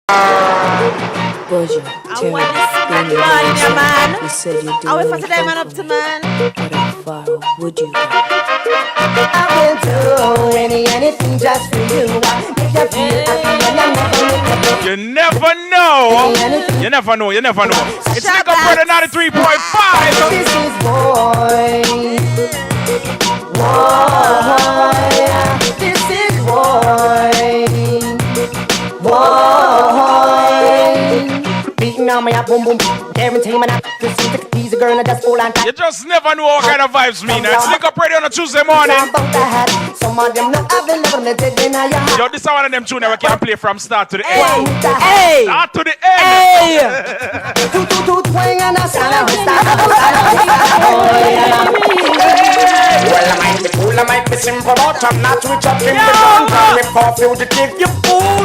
Bojo, I want this man, yeah, man. you said you do I wait for today, man, up to man. But how far would you go? I will do anything just for you. Make you feel happy and I never You never know. You never know. You never know. It's Lick Up Brother 93.5. This is boy. This is boy. Beating on my boom boom. Guarantee man, this is easy girl, I just hold on tight. You just never know what kind of vibes mean. It's Lick Up Radio on a Tuesday morning. Some of them not having never let it in your heart. Yo, this is one of them tunes that we can play from start to the Hey, end. hey, Start to the end. hey. Toot twang and a sound. Well, I might be cool, I might be simple, but I'm not rich up in the gun. Call me for fugitive, you fool.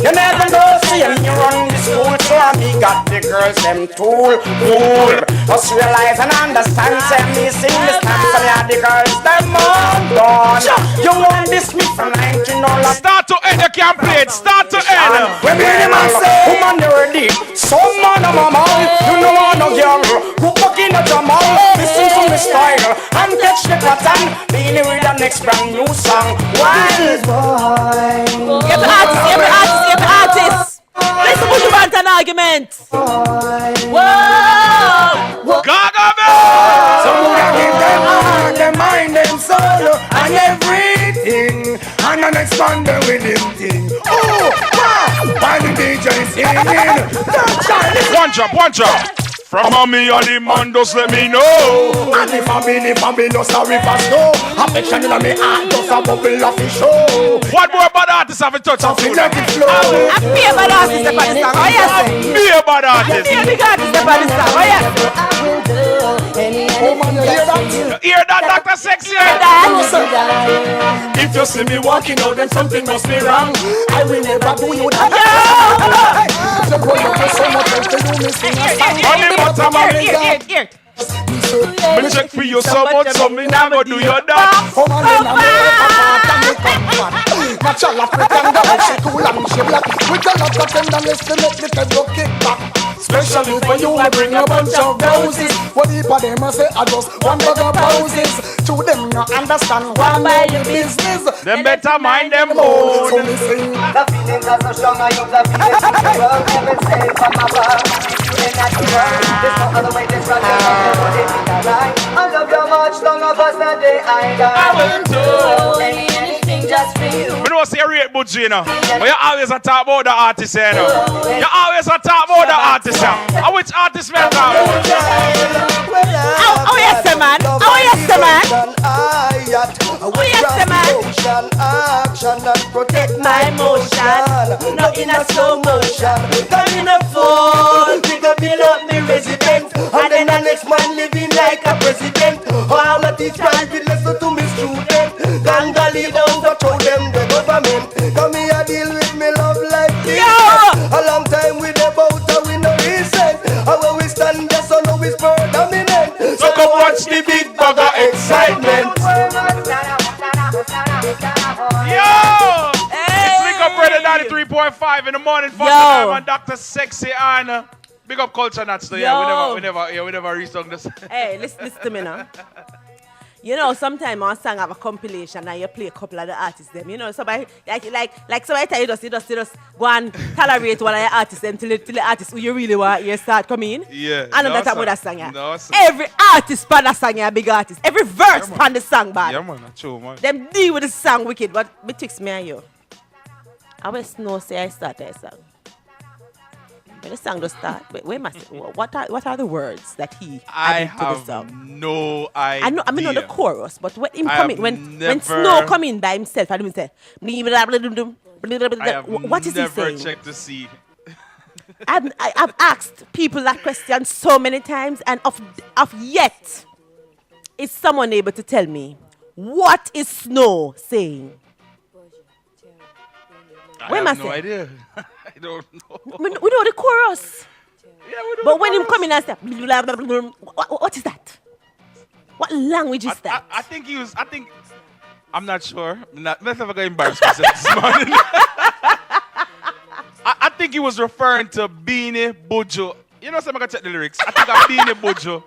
You never know, see me run the school, so me got the girls, them tool. Just realize and understand, say me sing this time, so me have the girls, them on done. You want this me from 19 all up. Start to end, you can't play it. Start to end. When me the man say, woman, you're ready. Some man, mama, you know I'm no girl. Who fuck in a jamal, listen to me style. And catch the pattern, being with the next brand new song. Why? Get the artist, get the artist, get the artist. Listen to you want an argument. Whoa. Gaga, man. So we gotta give them heart, them mind, them soul, and everything. And an expander with them thing. Oh, wow. While the DJ is singing. One drop. From mommy and the man, just let me know. And if I be no sorry for snow. Affection in me heart, just a bubble of the show. What more bad artists have a touch of food? Let it flow. I pay about the artist step on the song. Oh yes. Be a bad artist. I pay the artist step on the song. Oh yes. Oh man, you hear that? You hear that, Dr. Sexy? If you see me walking out, then something must be wrong. I will never do you that. Here. Me check for you so much, so me now go do your dance. Natural African girl, she cool and she black. With a lot of tenderness to make the table kick back. Especially for you, I bring a bunch of roses. What people them a say, I just one bag of roses. To them not understand why my business. Them better mind them own. So me sing. The feelings are so strong, I hope the feelings of the world never say from above. Feeling that you world, there's no other way to run it. I love you much, long of us that day I die. I will do anything just for you. We don't say rate Buju, you know. But you always a talk about the artist, you know. You always a talk about the artist, you know. And which artist we talk about? Oh yes, man. Oh yes, man. Oh yes, man. Action and protect My emotion, not in a slow motion. Come in a phone, pick up, build up me resident. And then the next man living like a president. Oh, I'm a teacher, I will listen to me student. Ganga lead down to show them the government. Come here, deal with me love like this. A long time with the bout, we no recent. And when we stand there, so now it's for dominant. So come watch the big bag of excitement. Yo! It's Lick Up Radio 93.5 in the morning. Fuck time and Dr. Sexy Anna. Big up Culture Nuts though. Yeah, we never resung this. Hey, listen to me now. You know, sometimes our song have a compilation and you play a couple of the artists them. You know, somebody like somebody tell you just go and tolerate one of the artists them till the artist who you really want you start coming. Yeah. I know that about that song. Yeah. No, sir. Every artist pan the song, yeah, big artist. Every verse pan the song bad. Yeah, man, that's true, man. Them deal with the song wicked, but betwixt me and you. I will Snow say I start that song. When the song does start, wait, what are the words that he added to the song? No idea. I mean, not the chorus, but when him coming, when Snow come in by himself, I don't say, what is he saying? Never checked to see. I've asked people that question so many times, and of yet, is someone able to tell me what is Snow saying? I have no idea. I don't know. We know the chorus. Yeah, we know. But when him come in and say, what is that? What language is that? I think I'm not sure. Let's never go embarrass myself this morning. I think he was referring to Beanie Bojo. You know, somebody check the lyrics. I think I Beanie Bojo.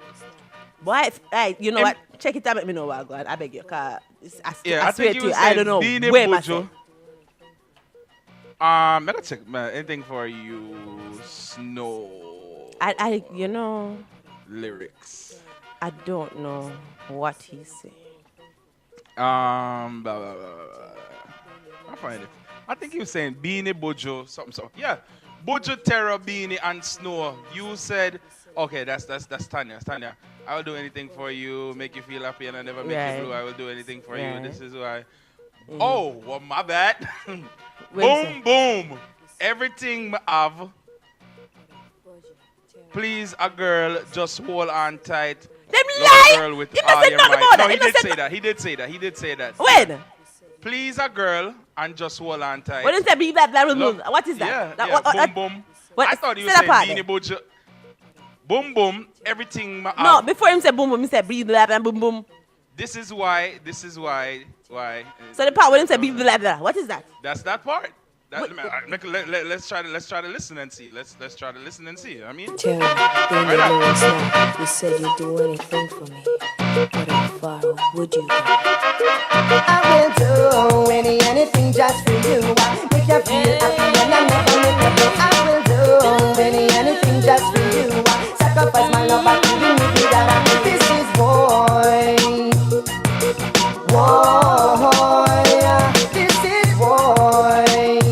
Boy, right, you know what? Check it out, let me know what God. I beg you, cause I swear think to he you, was I don't saying know. Beanie Where Bojo. myself. Let me check, man. Anything for you, Snow I you know, lyrics. I don't know what he's saying. Blah, blah, blah, blah. I find it. I think he was saying Beanie Bojo, something so. Yeah, Bojo, Terror, Beanie, and Snow. You said, okay, that's Tanya. Tanya, I will do anything for you, make you feel happy, and I never make you blue. I will do anything for you. This is why. Oh, well, my bad. Boom, boom. Everything I have. Please, a girl, just hold on tight. Them Love lie! a girl with You all said your nothing might. about No, that. he You did said say no- that. He did say that. He did say that. When? Please, a girl, and just hold on tight. When you say be blah, blah, blah, Love- blah, what is that? Yeah, That- yeah. what- Boom, boom. what- I thought he was say that saying part Beanie there. Bojo. Boom, boom. Everything. No, before him say boom boom, he said breathe blah blah boom boom. This is why. So the part when him say breathe blah blah, what is that? That's that part. What- Let's try to listen and see. Let's try to listen and see. I mean, Terry, bring your lyrics now. You said you'd do anything for me. But how far would you go? I will do anything just for you. Make you feel happy and I never make you blue. I will do anything just for you. Sacrifice my love by giving me the dollar. This is boy. This is boy.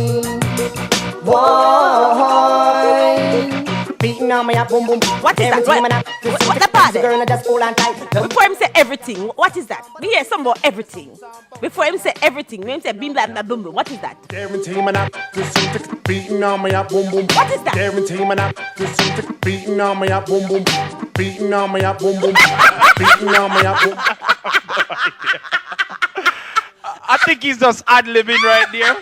Beating on my boom boom. What is that? Everything What- man up. what the part there? Girl, I just hold on tight. Before him say everything, what is that? We hear something about everything. Before him say everything, when him say bim blah blah boom boom, what is that? Guarantee man up, beating on me up, boom boom. What is that? Guarantee man up, beating on me up, boom boom. Beating on me up, boom boom. Beating on me up, boom. I think he's just ad libbing right there.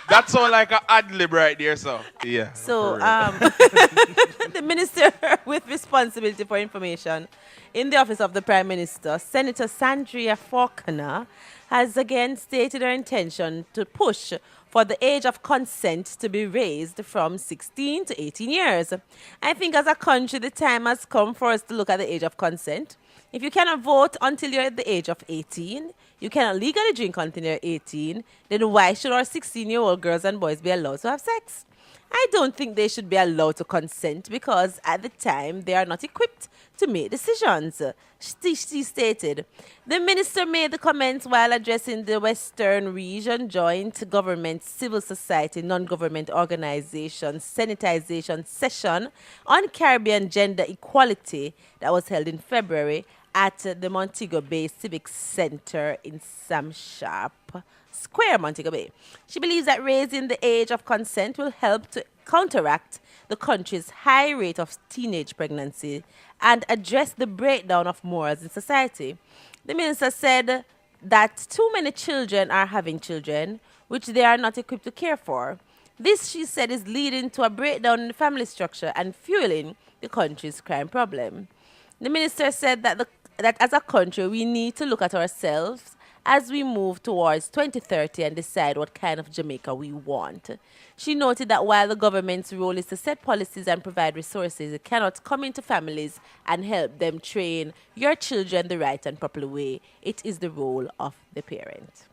That sounds like an ad lib right there. So yeah. So, for real. the minister with responsibility for information in the office of the Prime Minister, Senator Sandria Faulkner, has again stated her intention to push for the age of consent to be raised from 16 to 18 years. I think as a country, the time has come for us to look at the age of consent. If you cannot vote until you're at the age of 18, you cannot legally drink until you're 18, then why should our 16-year-old girls and boys be allowed to have sex? I don't think they should be allowed to consent because at the time they are not equipped to make decisions. She stated. The minister made the comments while addressing the Western Region Joint Government Civil Society Non-Government Organization Sanitization Session on Caribbean Gender Equality that was held in February at the Montego Bay Civic Center in Sam Sharp Square, Montego Bay. She believes that raising the age of consent will help to counteract the country's high rate of teenage pregnancy and address the breakdown of morals in society. The minister said that too many children are having children, which they are not equipped to care for. This, she said, is leading to a breakdown in the family structure and fueling the country's crime problem. The minister said that as a country, we need to look at ourselves as we move towards 2030 and decide what kind of Jamaica we want. She noted that while the government's role is to set policies and provide resources, it cannot come into families and help them train your children the right and proper way. It is the role of the parent.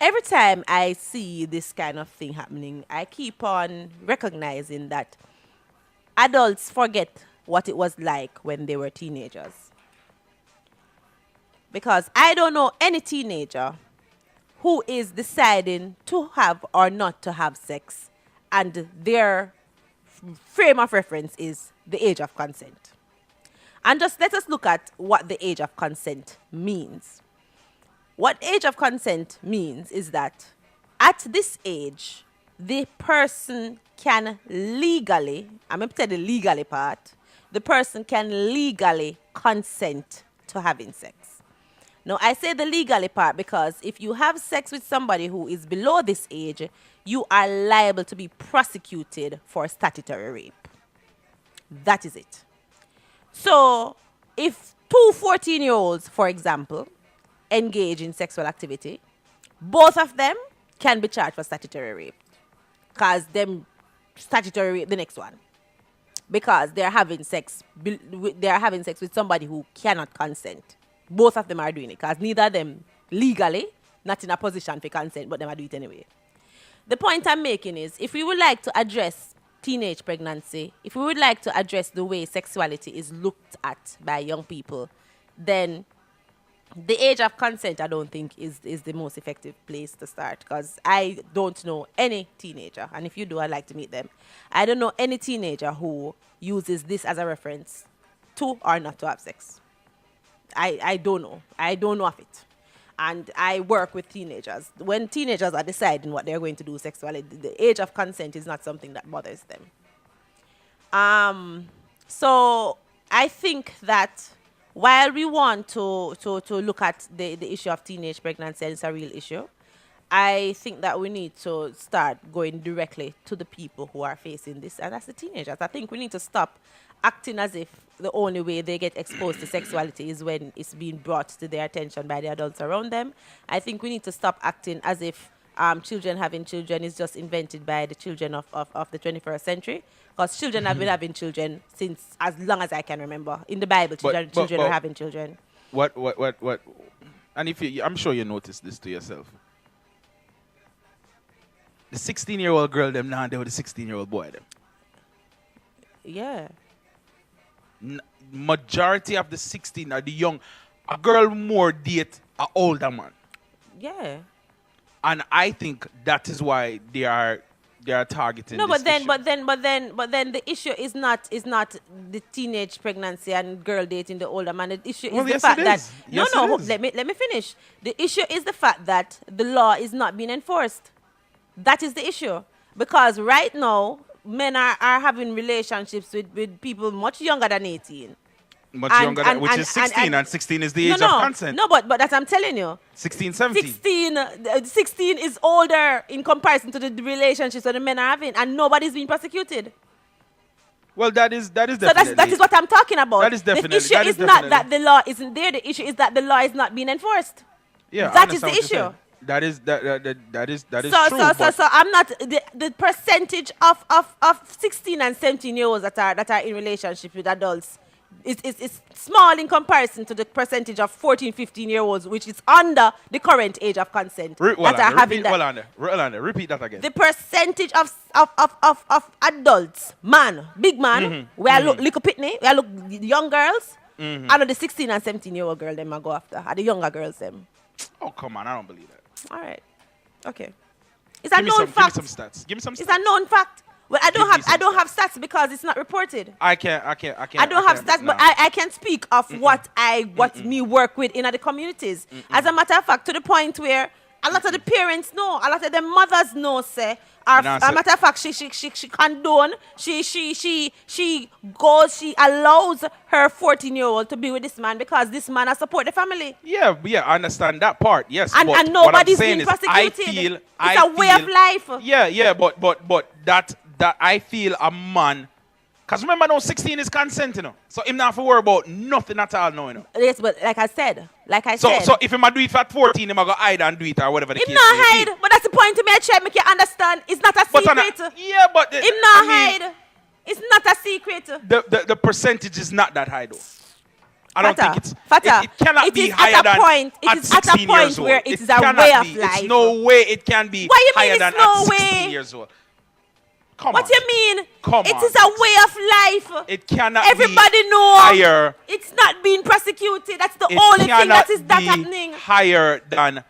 Every time I see this kind of thing happening, I keep on recognizing that adults forget what it was like when they were teenagers. Because I don't know any teenager who is deciding to have or not to have sex, and their frame of reference is the age of consent. And just let us look at what the age of consent means. What age of consent means is that at this age, the person can legally, I'm going to tell the legally part, the person can legally consent to having sex. Now, I say the legally part because if you have sex with somebody who is below this age, you are liable to be prosecuted for statutory rape. That is it. So, if two 14-year-olds, for example, engage in sexual activity, both of them can be charged for statutory rape. Because them statutory rape, the next one. Because they're having sex with somebody who cannot consent. Both of them are doing it because neither of them legally not in a position for consent, but them are doing it anyway. The point I'm making is, if we would like to address teenage pregnancy, if we would like to address the way sexuality is looked at by young people, then the age of consent, I don't think, is the most effective place to start, because I don't know any teenager, and if you do, I'd like to meet them. I don't know any teenager who uses this as a reference to or not to have sex. I don't know. I don't know of it. And I work with teenagers. When teenagers are deciding what they're going to do sexually, the age of consent is not something that bothers them. So I think that while we want to look at the issue of teenage pregnancy, and it's a real issue, I think that we need to start going directly to the people who are facing this, and that's the teenagers. I think we need to stop acting as if the only way they get exposed to sexuality is when it's being brought to their attention by the adults around them. I think we need to stop acting as if children having children is just invented by the children of the 21st century. Because children have been having children since as long as I can remember. In the Bible, children are having children. What? And if I'm sure you noticed this to yourself. The 16-year-old girl, them now, they were the 16-year-old boy, them. Yeah. Majority of the 16 are the young. A girl more date an older man. Yeah. And I think that is why they are targeting. No, this but issue. then the issue is not the teenage pregnancy and girl dating the older man. The issue is the fact that let me finish. The issue is the fact that the law is not being enforced. That is the issue, because right now men are having relationships with people much younger than 18. Which is 16, and 16 is the age of consent. No, but that I'm telling you. 16, 17. 16 is older in comparison to the relationships that the men are having, and nobody's being prosecuted. Well, that is definitely. So that is what I'm talking about. That is definitely. The issue is not that the law isn't there. The issue is that the law is not being enforced. Yeah, that is the issue. That is true. So I'm not the percentage of 16 and 17-year-olds that are in relationship with adults is small in comparison to the percentage of 14, 15-year-olds, which is under the current age of consent Repeat that again. The percentage of adults, big man, we are look little pitney, we are look young girls, and the 16 and 17-year-old girl them I go after, are the younger girls them. Oh, come on, I don't believe that. All right. Okay. It's a known fact. Give me some stats. Give me some stats. It's a known fact. Well, I don't have stats because it's not reported. I don't have stats, but I can speak of what me work with in the communities. As a matter of fact, to the point where a lot of the parents know, a lot of the mothers know, say, as a matter of fact, she condone, she allows her 14-year-old to be with this man because this man has support the family. Yeah, I understand that part. Yes, and nobody's being prosecuted. It's a way of life. Yeah, but that I feel a man. Because remember, no 16 is consent, you know. So him not have to worry about nothing at all now, you know. Yes, but like I said. So if him do it at 14, him go hide and do it or whatever the case. Him not hide, but that's the point to me. I try to make you understand. It's not a secret. Him not hide. It's not a secret. The percentage is not that high, though. I don't think it's... Fata, it cannot be higher than it is at a point where it is a way of life. It's no way it can be higher than at 16 years old. What you mean? It is a way of life. It cannot Everybody be know higher. It's not being prosecuted. That's the only thing that is happening. Higher than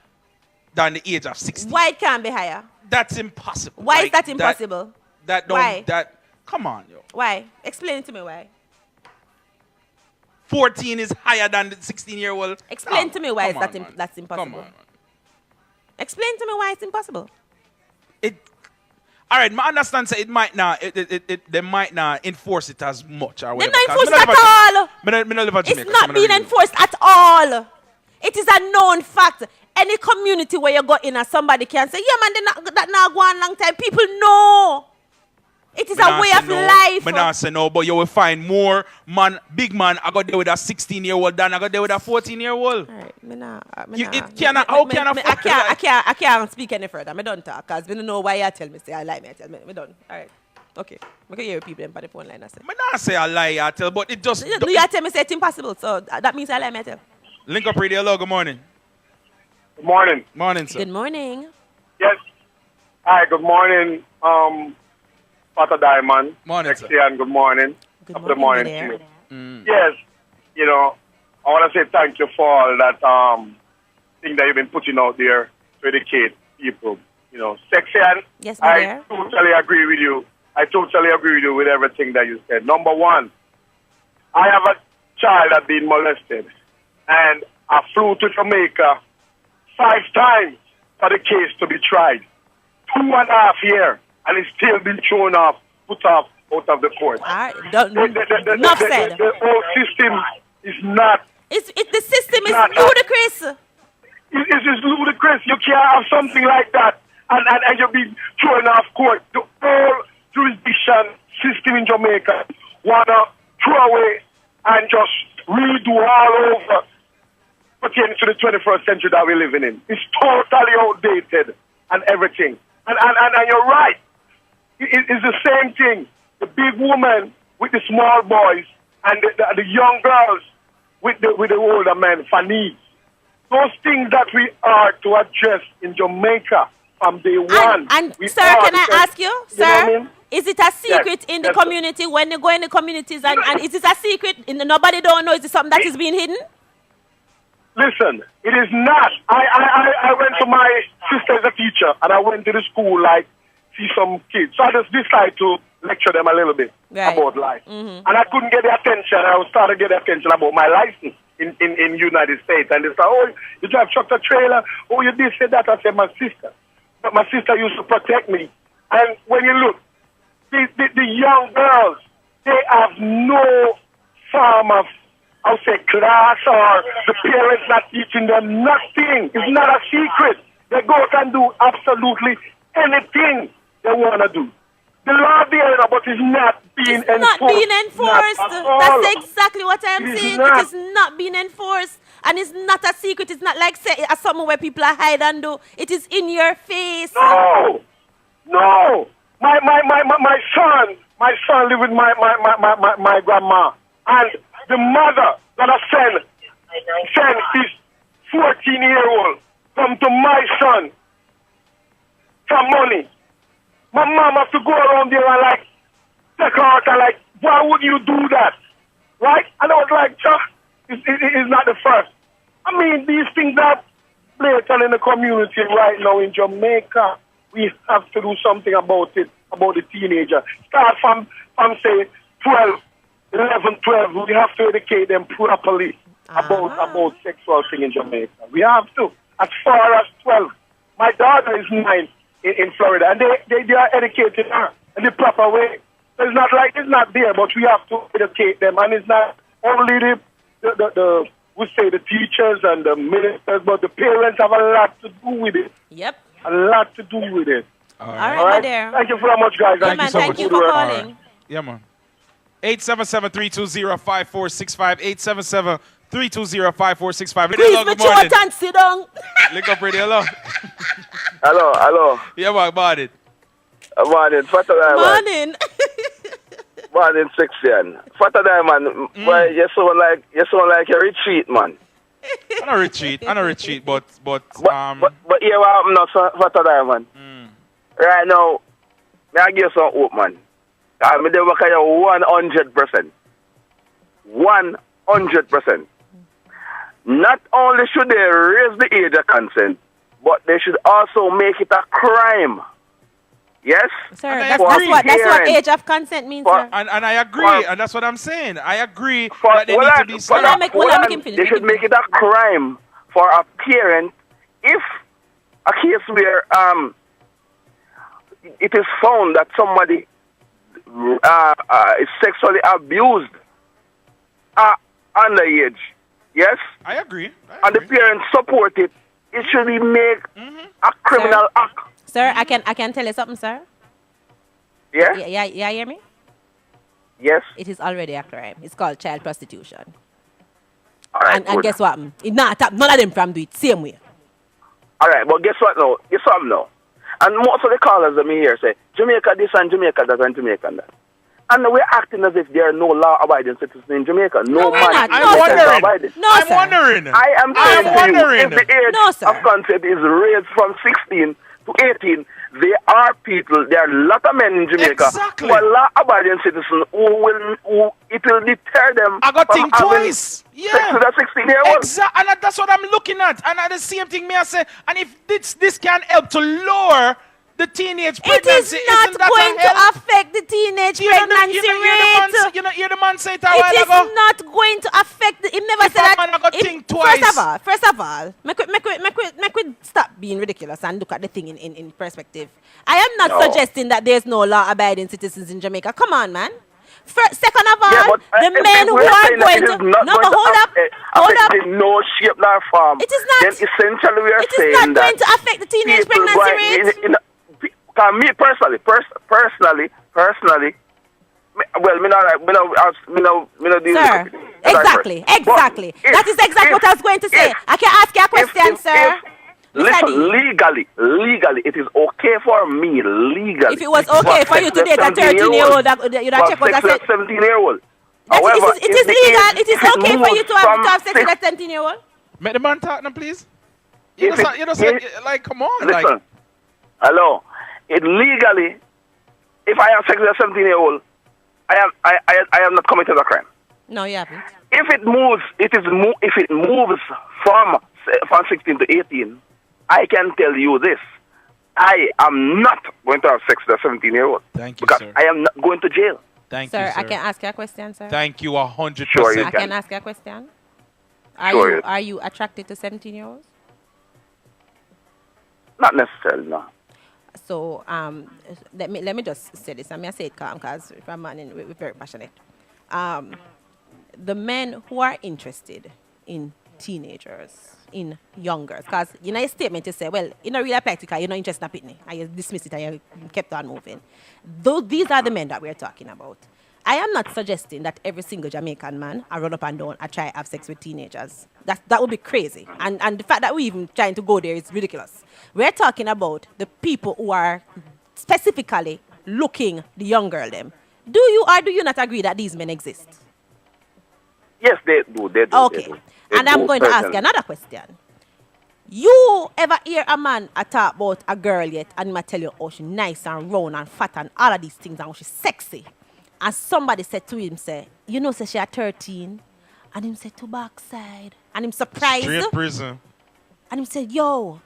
the age of 16. Why it can't be higher? That's impossible. Why is that impossible? Why? Come on, yo. Why? Explain to me why. 14 is higher than the 16-year-old. Explain to me why that's impossible. Come on. Explain to me why it's impossible. All right, I understand. So it might not. They might not enforce it as much. Or They whatever, not enforce it at all. It's not being enforced at all. It is a known fact. Any community where you go in and somebody can say, yeah, man, that now go on long time. People know. It is a way of life. But not say no, but you will find more big man. I got there with a 16-year-old than I got there with a 14-year-old. All right, I can't speak any further. I don't talk because we don't know why you tell me say I lie. Me done. All right. Okay. I can hear people on the phone line. I say. I not say I lie, I tell, but it just. You tell me say it's impossible, so that means I lie. I tell. Link up radio. Hello. Good morning. Good morning. Morning, sir. Good morning. Yes. Hi. Good morning. Father Diamond. Morning, sir. And good morning. Good morning to you. Yes. You know, I want to say thank you for all that thing that you've been putting out there to educate people. You know, Sexian. Yes, my I dear. totally agree with you. I totally agree with you with everything that you said. Number one, I have a child that been molested, and I flew to Jamaica 5 times for the case to be tried. 2.5 years. And it's still been put off out of the court. All right. Enough said. The whole system is not. The system is not ludicrous. It's just ludicrous. You can't have something like that and you'll be thrown off court. The whole jurisdiction system in Jamaica wanna throw away and just redo all over pertaining to the 21st century that we're living in. It's totally outdated and everything. And you're right. It's the same thing. The big woman with the small boys and the young girls with the older men for needs. Those things that we are to address in Jamaica from day one. And sir, can I ask you, sir? You know what I mean? Is it a secret in the community when you go in the communities and is it a secret? Nobody don't know. Is it something that is being hidden? Listen, it is not. I went to my sister as a teacher and I went to the school see some kids. So I just decided to lecture them a little bit about life. Mm-hmm. And I couldn't get their attention. I was starting to get their attention about my license in United States. And they said, oh, you drive tractor trailer? Oh, you this and that. I said, my sister. But my sister used to protect me. And when you look, the young girls, they have no form of, I would say, class or the parents not teaching them nothing. It's not a secret. They go out and do absolutely anything they want to do. The law there, but it's not being enforced. It's not being enforced. That's exactly what I am saying. It is not being enforced. And it's not a secret. It's not like say something where people are hide and do. It is in your face. No. My son live with my grandma. And the mother that I send his 14-year-old come to my son for money. My mom has to go around there and take her out and why would you do that? Right? And I was like, it's not the first. I mean, these things are blatant in the community right now in Jamaica. We have to do something about it, about the teenager. Start from say, 12. We have to educate them properly about sexual thing in Jamaica. We have to. As far as 12. My daughter is 9 in Florida, and they are educating her in the proper way. It's not there, but we have to educate them. And it's not only the teachers and the ministers, but the parents have a lot to do with it. Yep. A lot to do with it. All right, my dear. Thank you very much, guys. Thank you for calling. Right. Yeah, man. 877-320-5465. 877-320-5465. Please, me short and sit down. Link up radio. Hello. Hello. Yeah, man, morning. Morning. Morning. Morning, Sexian. Father Diamond, boy, you sound like a retreat, man. I don't retreat, but yeah, well, I'm not Father Diamond. Right now, I give you some hope, man. I'm going to work at you 100%. 100%. Not only should they raise the age of consent, but they should also make it a crime. Yes? Sir, that's what age of consent means, sir. And I agree, and that's what I'm saying. I agree that they need to be stopped. They should make it a crime for a parent if a case where it is found that somebody is sexually abused underage. Yes? I agree. And the parents support it. It should be made a criminal act. Sir, I can tell you something, sir. Yeah? Yeah, hear me? Yes? It is already a crime. It's called child prostitution. All right, And good. guess what? It not none of them from do it same way. All right, but guess what now? Guess what now? And most of the callers that me here say, Jamaica this and Jamaica that and Jamaica that. And we're acting as if there are no law-abiding citizens in Jamaica. No we're man not. is No, sir. law-abiding. No, I'm sir. wondering. I am saying to you, wondering. if the age No, sir. of consent is raised from 16 to 18, there are people, there are a lot of men in Jamaica Exactly. who are law-abiding citizens who it will deter them I got from think having twice. sex Yeah. with a 16-year-old. Exactly. And that's what I'm looking at. And the same thing me I say, and if this can help to lower the teenage It pregnancy, is not isn't that going a help? to affect the teenage pregnancy rate. You know, hear the man say it a It while is ago. not going to affect. He never If said a that. man a go If- think twice. First of all, make we stop being ridiculous and look at the thing in perspective. I am not No. suggesting that there's no law-abiding citizens in Jamaica. Come on, man. Second of all, Yeah, but the if men who we're are saying that going it to is not no, going but to hold up, affect in no shape nor form, It is not. then essentially we are It is saying not that going to affect the teenage people pregnancy going rate. me personally, well, me not deal Sir, with it. exactly. But That is exactly what I was going to say. I can ask you a question, sir. Listen, Mr. D. legally, it is okay for me, legally. If it was okay for you to date a 13-year-old, you'd have checked what I said. 17-year-old. It is legal. It is okay for you to have sex with a 17-year-old. Make the man talk now, please. You If just, it- you just if- like, come on. Listen, Like, hello. It legally, if I have sex with a 17-year-old, I am not committed a crime. No, you haven't. If it moves, if it moves from 16 to 18, I can tell you this: I am not going to have sex with a 17-year-old. Thank you, because sir. I am not going to jail. thank Sir, you, sir. I can ask you a question, sir. Thank you 100%. Sure, you I can. can ask you a question. Sure, Are you attracted to 17-year-olds? Not necessarily, no. So let me just say this. I mean, I say it calm because I'm man and we're very passionate. The men who are interested in teenagers, in young girls, because you know your statement you say, well, you know really practical, you're not interested in a pitney, and you dismiss it and you kept on moving. Though these are the men that we're talking about. I am not suggesting that every single Jamaican man I run up and down and try to have sex with teenagers. That would be crazy. And the fact that we're even trying to go there is ridiculous. We're talking about the people who are specifically looking the young girl them. Do you or do you not agree that these men exist? Yes, they do. They do. Okay. They do. They And I'm do, going to ask you certainly. another question. You ever hear a man talk about a girl yet and he tell you, oh, she's nice and round and fat and all of these things and oh, she's sexy? And somebody said to him, say, you know, say she at 13. And him said, to backside. And him surprised. Straight prison. And him said, yo,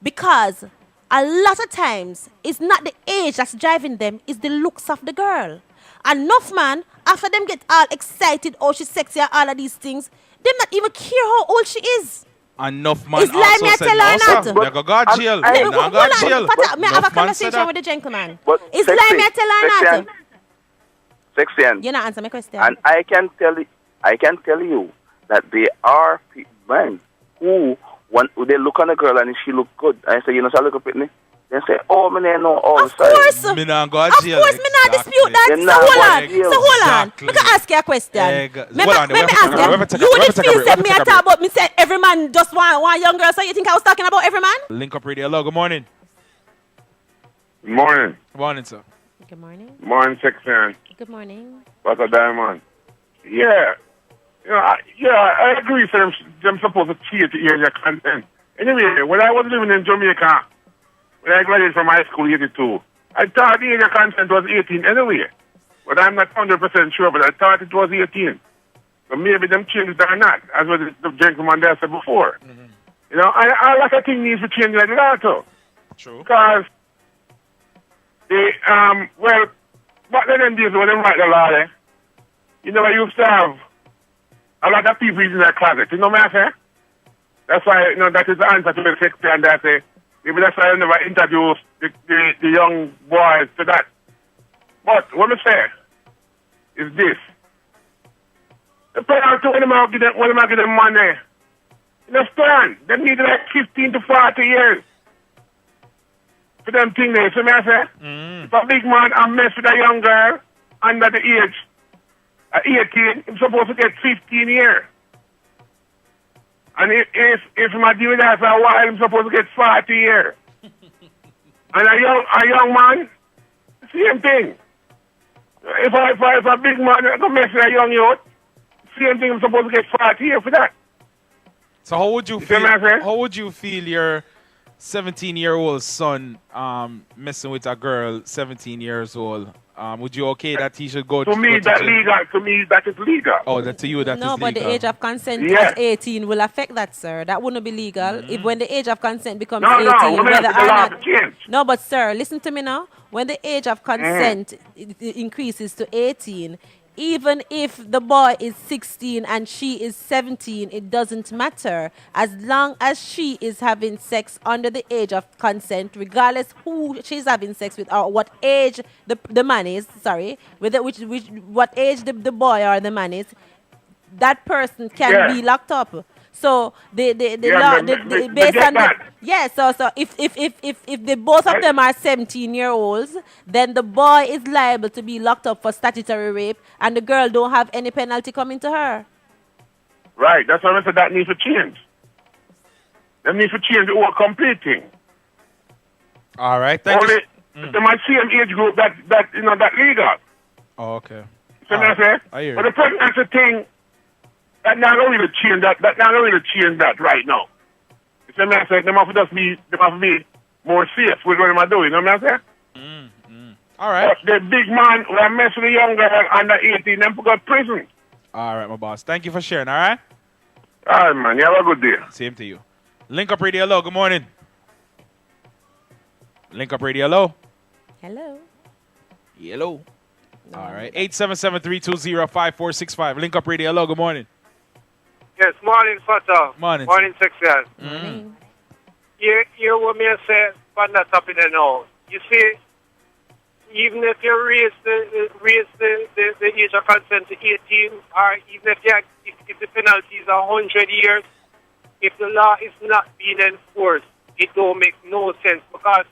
because a lot of times it's not the age that's driving them, it's the looks of the girl. And enough man, after them get all excited, oh, she's sexy and all of these things, them not even care how old she is. Enough man Is lie also me a said, tell no, her sir. not? They go go jail. But- They Hey, go go jail. May I have a Enough man said conversation that. with the gentleman? But Is sexy, lie me a tell her not? Sexian. You not answer my question. And I can tell you that there are men who, when they look on a girl and she look good, and I say, you know, so I look up at me, they say, oh, man, I know all the Of course. Me not go Of jail. course, me not dispute that. You're So not hold on. going to jail. So hold on. Exactly. Let me ask you a question. Hold on, Let me we ask have you. to You take a did feel break. said me a talk about me said every man just want young girl. So you think I was talking about every man? Link up radio. Hello, good morning. Morning. Good morning, sir. Good morning. Morning, Section. Good morning. What's a diamond? Yeah. I agree for them supposed to cheat to hear your content. Anyway, when I was living in Jamaica, when I graduated from high school, 82, I thought the age of consent was 18 anyway. But I'm not 100% sure, but I thought it was 18. So maybe them changed it or not, as what the gentleman there said before. You know, I like a thing needs to change like that too. True. Because they, well, back then in days when they write the law there, you know, I used to have a lot of people in their closet. You know what I say? That's why, you know, that is the answer to the sex and that say, maybe that's why I never interview the young boys to that. But what I say is this. The parents when them give them money, you understand? They need like 15 to 40 years. for them things there. So me I say, if a big man and mess with a young girl under the age of 18, he's supposed to get 15 years. And if my deal with that for a while, I'm supposed to get 40 years. And a young man, same thing. If a big man go mess with a young youth, same thing, I'm supposed to get 40 years for that. So how would you see feel? what I'm saying? How would you feel your 17-year-old son messing with a girl 17 years old? Would you okay that he should go To me, go that jail? legal. To me, that is legal. Oh, that to you that is No, but legal. the age of consent Yeah. at 18 will affect that, sir. That wouldn't be legal. If when the age of consent becomes No, 18, no, whether the or law not. to change. No, but sir, listen to me now. When the age of consent it increases to 18, even if the boy is 16 and she is 17, it doesn't matter. As long as she is having sex under the age of consent, regardless who she's having sex with or what age the man is, sorry, whether what age the boy or the man is, that person can be locked up. So the law based on so if the both of them are 17-year-olds, then the boy is liable to be locked up for statutory rape, and the girl don't have any penalty coming to her. Right, that's why I said that needs to change. That needs to change the whole complete thing. All right, thank you. They might see an age group that legal. Oh, okay. So I say, I hear but you. the pregnancy thing, that not only to change that not only to change that right now. You see what I say? They must be more safe with what I'm doing. You know what I'm saying? All right. But the big man who mess with the young girl under 18, them go to prison. All right, my boss. Thank you for sharing, all right? All right, man. You have a good day. Same to you. Link Up Radio, hello. Good morning. Link Up Radio, hello. Hello. Hello. All right. 877-320-5465. Link Up Radio, hello. Good morning. Yes, morning, Fata. Morning. Morning, Sexian. Mm. You what me say, but not up in the now. You see, even if you raise the age of consent to 18, or even if the penalty is 100 years, if the law is not being enforced, it don't make no sense, because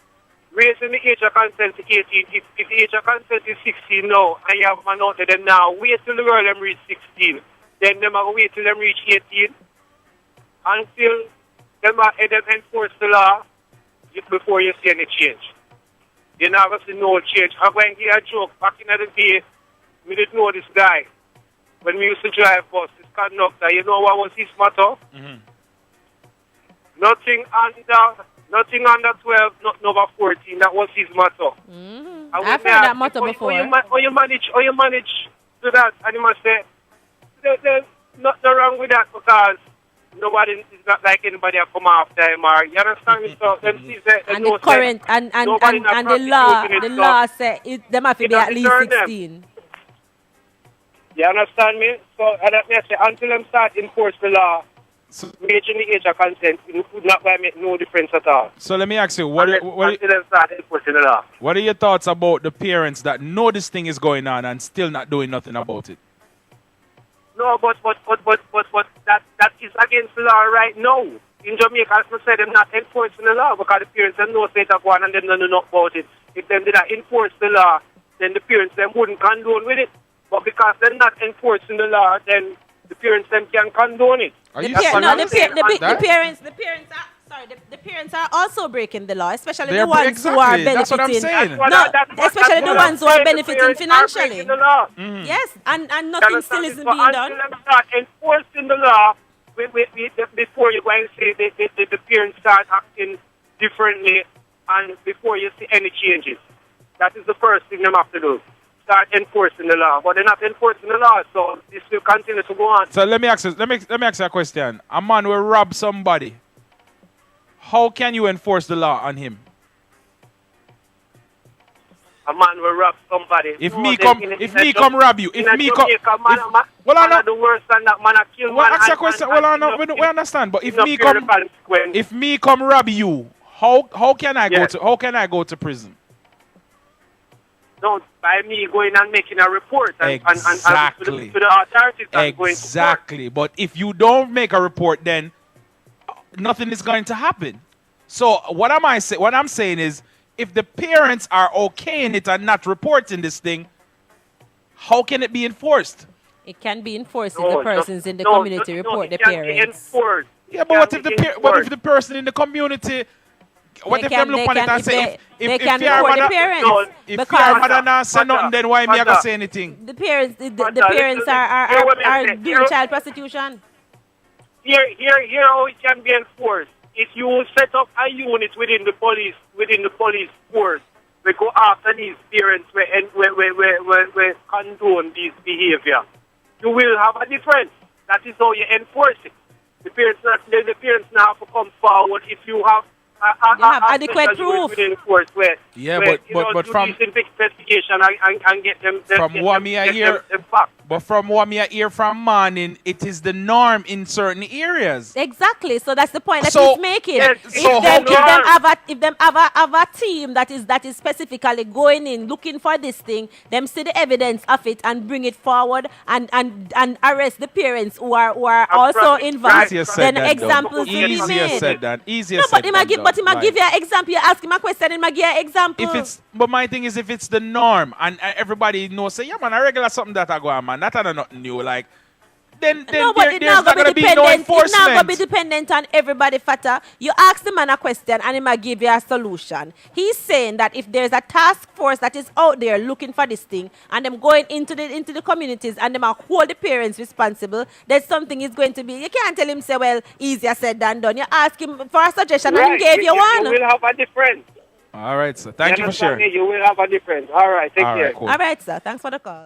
raising the age of consent to 18, if the age of consent is 16 now, and you have a man out there them now, wait till the girl them reach 16. Then them are wait till them reach 18 until them enforce the law before you see any change. You're not going to see no change. I'm going to hear a joke. Back in the day, we didn't know this guy. When we used to drive bus, this conductor, you know what was his motto? Mm-hmm. Nothing under 12, nothing over 14. That was his motto. Mm-hmm. I've heard that motto before. How you manage to that? And you must say, there's nothing wrong with that, because nobody is not like anybody that come after him, or you understand me? So them see that And the current and the law say them have to be at least 16. You understand me? So and I say until them start enforce the law, making the age of consent, it would not make no difference at all. So let me ask you, until them start enforcing the law. what are your thoughts about the parents that know this thing is going on and still not doing nothing about it? No, but that is against the law right now. In Jamaica, as I said, they're not enforcing the law because the parents them know state of one and they don't know nothing about it. If them did not enforce the law, then the parents them wouldn't condone with it. But because they're not enforcing the law, then the parents them can condone it. The parents are also breaking the law, especially They're the ones who are benefiting. That's what I'm saying. Especially the ones who are benefiting financially. The law. Mm. Yes, and nothing still isn't being done. Until them start enforcing the law, before you go and say the parents start acting differently, and before you see any changes, that is the first thing them have to do. Start enforcing the law, but they're not enforcing the law, so this will continue to go on. So let me ask you a question. A man will rob somebody. How can you enforce the law on him? A man will rob somebody. If me come rob you, if me come, well, I know. The worst than that man kill Well, man. ask a question. Well, I know. We understand. But if me come rob you, how can I go to prison? No, by me going and making a report and Exactly. to the authorities. Exactly. But if you don't make a report, then nothing is going to happen. So what I'm saying is, if the parents are okaying it and not reporting this thing, how can it be enforced? It can be enforced if No, the persons in the no, community no, report the it can't be parents. enforced. Yeah, It but what can't if be what if the enforced. person in the community? What They if them can- look they on it can- and if say, they- they if can your report the mother, parents No, if because your mother not say Mother, nothing, then why me I mother. gonna say anything? the parents, the Mother, parents listen, are hear what I are say. doing Hear- child prostitution. Here how it can be enforced. If you set up a unit within the police force, we go after these parents we condone these behavior. You will have a difference. That is how you enforce it. The parents now have to come forward if you have You have adequate special unit proof. within the force where Yeah, where, but do from this investigation and get them from get what them- me I get hear, them back. but from what me I hear from morning, it is the norm in certain areas. Exactly. So that's the point that So- he's making. Yes, if so them, how- if them have a team that is specifically going in looking for this thing, them see the evidence of it and bring it forward and arrest the parents who are also Right. involved. Easier said Then than done. examples to be Easier made. said than. Easier No, said but he might than give, but he done. might give you an example. You ask him a question, he might give you an example. If it's, but my thing is, if it's the norm and everybody knows, say, yeah, man, a regular something that I go on, man, that ain't nothing new. Like, then no, but there's not gonna be no It's not enforcement. gonna be dependent on everybody, Fata. You ask the man a question and he might give you a solution. He's saying that if there's a task force that is out there looking for this thing and them going into the communities and them are hold the parents responsible, then something is going to be. You can't tell him say, well, easier said than done. You ask him for a suggestion and he gave you one. You will have a difference. All right, sir. Thank you for understand sharing. me? You will have a difference. All right, take All care. right, cool. All right, sir. Thanks for the call.